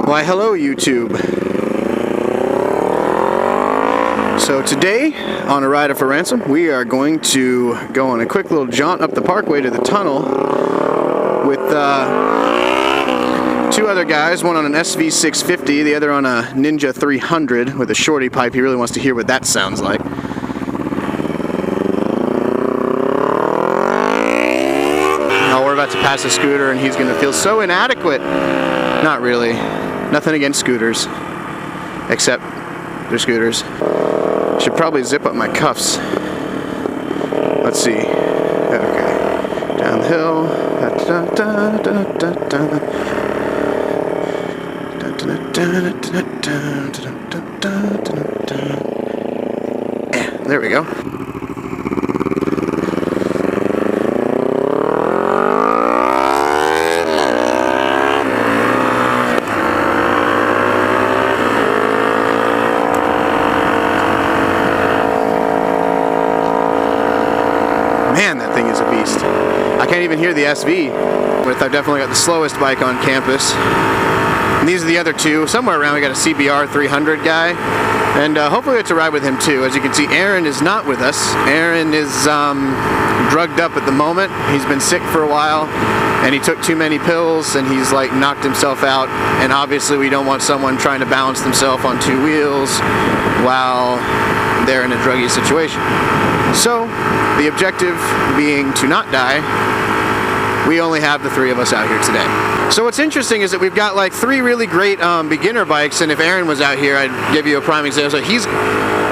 Why hello YouTube. So today on A Rider for Ransom we are going to go on a quick little jaunt up the parkway to the tunnel with two other guys, one on an SV 650, the other on a Ninja 300 with a shorty pipe. He really wants to hear what that sounds like. Oh, we're about to pass a scooter and he's going to feel so inadequate. Not really. Nothing against scooters, except they're scooters. Should probably zip up my cuffs. Let's see. Okay. Down the hill. There we go. Man, that thing is a beast. I can't even hear the SV. I've definitely got the slowest bike on campus. And these are the other two. Somewhere around we got a CBR 300 guy. And hopefully it's a ride with him too. As you can see, Aaron is not with us. Aaron is drugged up at the moment. He's been sick for a while. And he took too many pills and he's like knocked himself out. And obviously we don't want someone trying to balance themselves on two wheels while they're in a druggy situation. So, the objective being to not die, we only have the three of us out here today. So what's interesting is that we've got like three really great beginner bikes, and if Aaron was out here, I'd give you a prime example.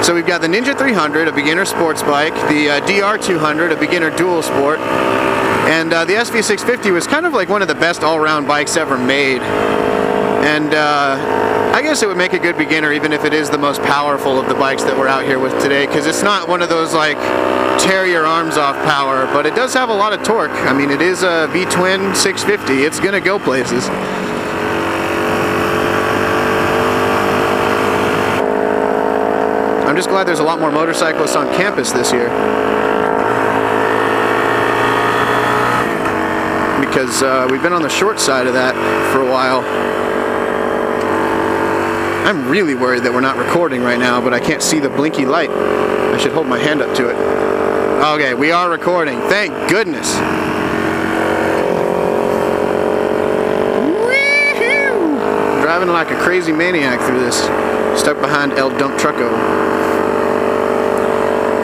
So we've got the Ninja 300, a beginner sports bike, the DR 200, a beginner dual sport, and the SV 650 was kind of like one of the best all-around bikes ever made. And I guess it would make a good beginner even if it is the most powerful of the bikes that we're out here with today, because it's not one of those like tear your arms off power, but it does have a lot of torque. I mean, it is a V-twin 650. It's gonna go places. I'm just glad there's a lot more motorcyclists on campus this year, because we've been on the short side of that for a while. I'm really worried that we're not recording right now, but I can't see the blinky light. I should hold my hand up to it. Okay, we are recording. Thank goodness. Woo-hoo! Driving like a crazy maniac through this. Stuck behind El Dump Trucko.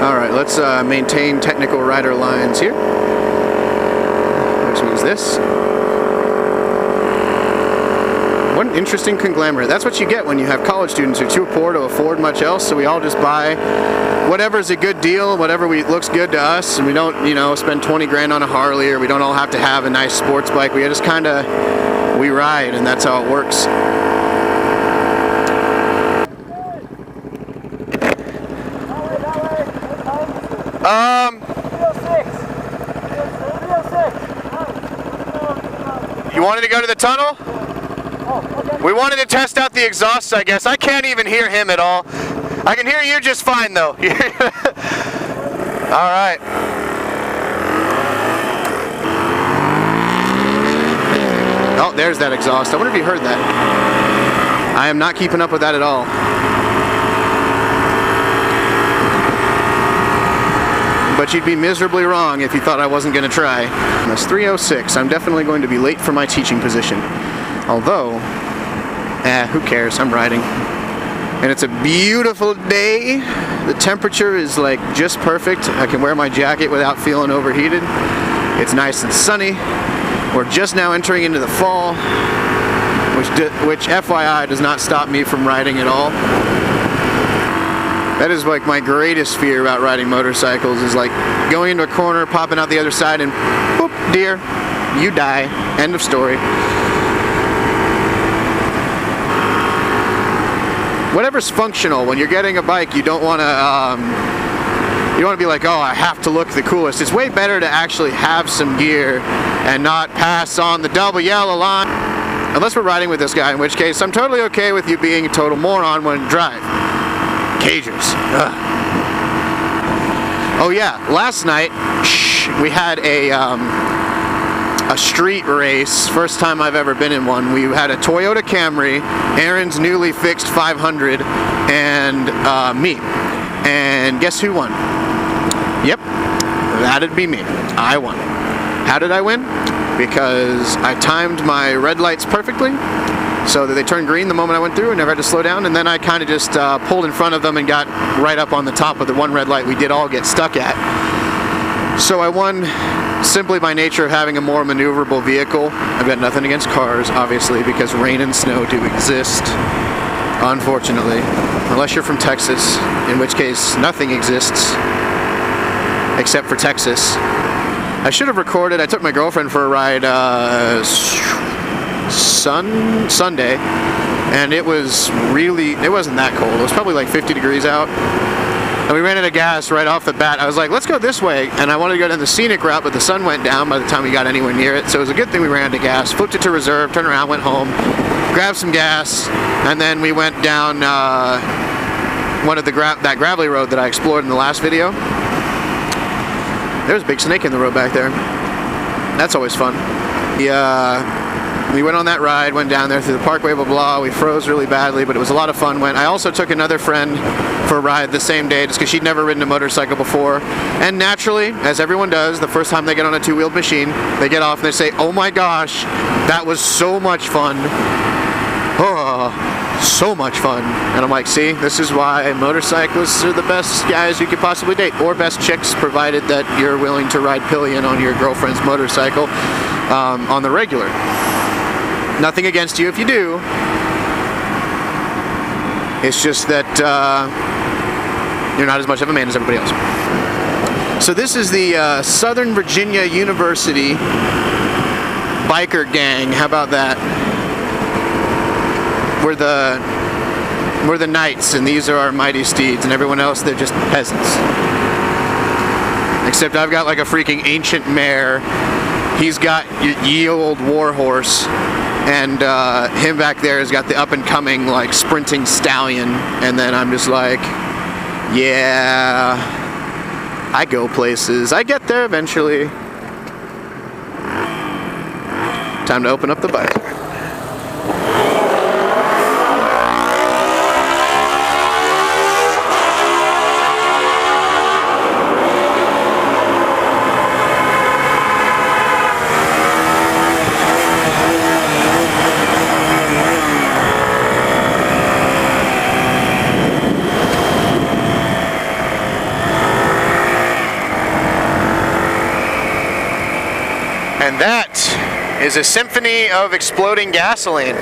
Alright, let's maintain technical rider lines here. Which means this. What an interesting conglomerate. That's what you get when you have college students who are too poor to afford much else, so we all just buy whatever's a good deal, whatever looks good to us, and we don't, you know, spend 20 grand on a Harley, or we don't all have to have a nice sports bike. We just kind of, we ride, and that's how it works. You wanted to go to the tunnel? We wanted to test out the exhausts, I guess. I can't even hear him at all. I can hear you just fine, though. All right. Oh, there's that exhaust. I wonder if you heard that. I am not keeping up with that at all. But you'd be miserably wrong if you thought I wasn't going to try. That's 3:06. I'm definitely going to be late for my teaching position. Although, who cares? I'm riding. And it's a beautiful day. The temperature is like just perfect. I can wear my jacket without feeling overheated. It's nice and sunny. We're just now entering into the fall, which FYI does not stop me from riding at all. That is like my greatest fear about riding motorcycles, is like going into a corner, popping out the other side, and boop, dear, you die. End of story. Whatever's functional. When you're getting a bike, you don't want to be like, oh, I have to look the coolest. It's way better to actually have some gear and not pass on the double yellow line. Unless we're riding with this guy, in which case I'm totally okay with you being a total moron when you drive. Cagers. Ugh. Oh yeah, last night we had a a street race. First time I've ever been in one. We had a Toyota Camry, Aaron's newly fixed 500, and me. And guess who won? Yep, that'd be me. I won. How did I win? Because I timed my red lights perfectly so that they turned green the moment I went through and never had to slow down, and then I kind of just pulled in front of them and got right up on the top of the one red light we did all get stuck at. So I won simply by nature of having a more maneuverable vehicle. I've got nothing against cars, obviously, because rain and snow do exist, unfortunately. Unless you're from Texas, in which case nothing exists except for Texas. I should have recorded. I took my girlfriend for a ride Sunday, and it wasn't that cold. It was probably like 50 degrees out. And we ran out of gas right off the bat. I was like, let's go this way. And I wanted to go down the scenic route, but the sun went down by the time we got anywhere near it. So it was a good thing we ran out of gas. Flipped it to reserve, turned around, went home, grabbed some gas, and then we went down one of that gravelly road that I explored in the last video. There's a big snake in the road back there. That's always fun. We went on that ride, went down there through the parkway, blah, blah. We froze really badly, but it was a lot of fun. I also took another friend for a ride the same day just because she'd never ridden a motorcycle before. And naturally, as everyone does, the first time they get on a two-wheeled machine, they get off and they say, oh my gosh, that was so much fun. Oh, so much fun. And I'm like, see, this is why motorcyclists are the best guys you could possibly date, or best chicks, provided that you're willing to ride pillion on your girlfriend's motorcycle on the regular. Nothing against you if you do. It's just that you're not as much of a man as everybody else. So this is the Southern Virginia University biker gang. How about that? We're the knights, and these are our mighty steeds, and everyone else, they're just peasants. Except I've got like a freaking ancient mare. He's got ye old war horse, and him back there has got the up-and-coming like sprinting stallion, and then I'm just like, yeah, I go places. I get there eventually. Time to open up the bike. And that is a symphony of exploding gasoline.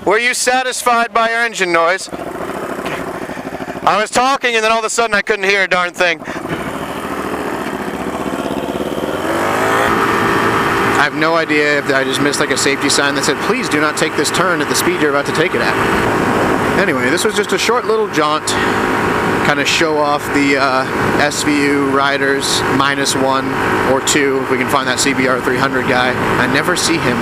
Were you satisfied by your engine noise? I was talking and then all of a sudden I couldn't hear a darn thing. I have no idea if I just missed like a safety sign that said, please do not take this turn at the speed you're about to take it at. Anyway, this was just a short little jaunt. Kind of show off the SVU Riders -1 or 2, if we can find that CBR 300 guy. I never see him.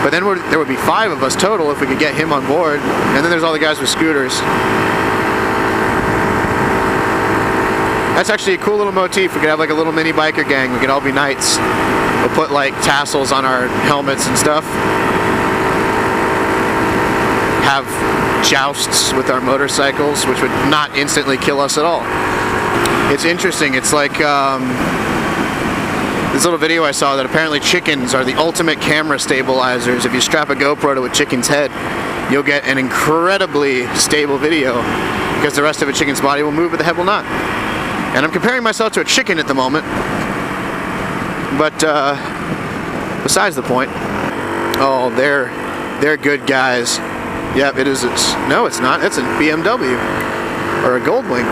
But then there would be 5 of us total if we could get him on board. And then there's all the guys with scooters. That's actually a cool little motif. We could have like a little mini biker gang. We could all be knights. We'll put like tassels on our helmets and stuff. Have jousts with our motorcycles, which would not instantly kill us at all. It's interesting. It's like this little video I saw that apparently chickens are the ultimate camera stabilizers. If you strap a GoPro to a chicken's head, you'll get an incredibly stable video because the rest of a chicken's body will move but the head will not. And I'm comparing myself to a chicken at the moment, but besides the point. Oh, they're good guys. Yep, it is. No, it's not. It's a BMW or a Goldwing.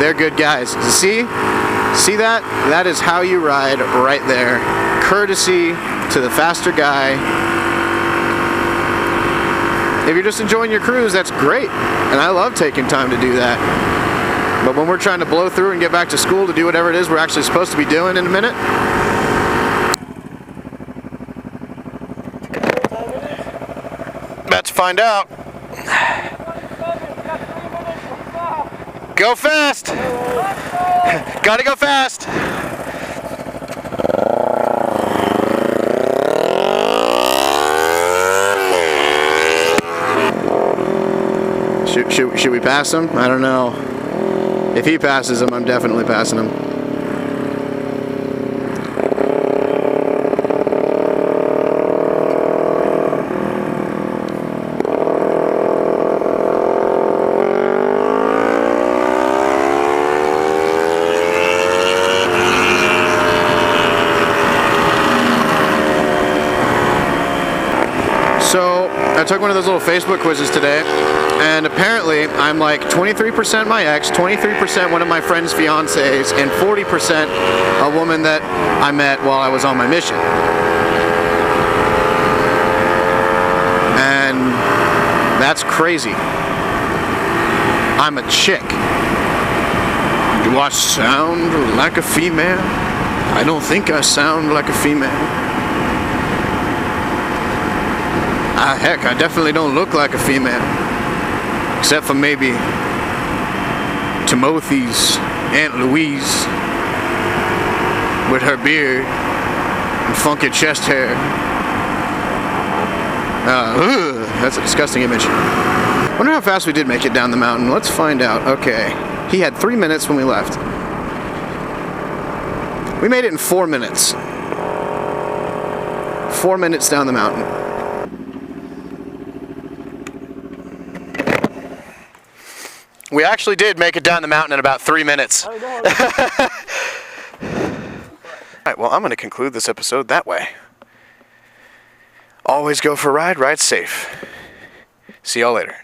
They're good guys. See that? That is how you ride right there. Courtesy to the faster guy. If you're just enjoying your cruise, that's great. And I love taking time to do that. But when we're trying to blow through and get back to school to do whatever it is we're actually supposed to be doing in a minute, about to find out. Go fast! Gotta go fast! Should we pass him? I don't know. If he passes him, I'm definitely passing him. So, I took one of those little Facebook quizzes today, and apparently I'm like 23% my ex, 23% one of my friend's fiancés, and 40% a woman that I met while I was on my mission. And that's crazy. I'm a chick. Do I sound like a female? I don't think I sound like a female. Heck, I definitely don't look like a female. Except for maybe Timothy's Aunt Louise with her beard and funky chest hair. That's a disgusting image. Wonder how fast we did make it down the mountain. Let's find out. Okay. He had 3 minutes when we left. We made it in 4 minutes. 4 minutes down the mountain. We actually did make it down the mountain in about 3 minutes. Alright, well, I'm going to conclude this episode that way. Always go for a ride, ride safe. See y'all later.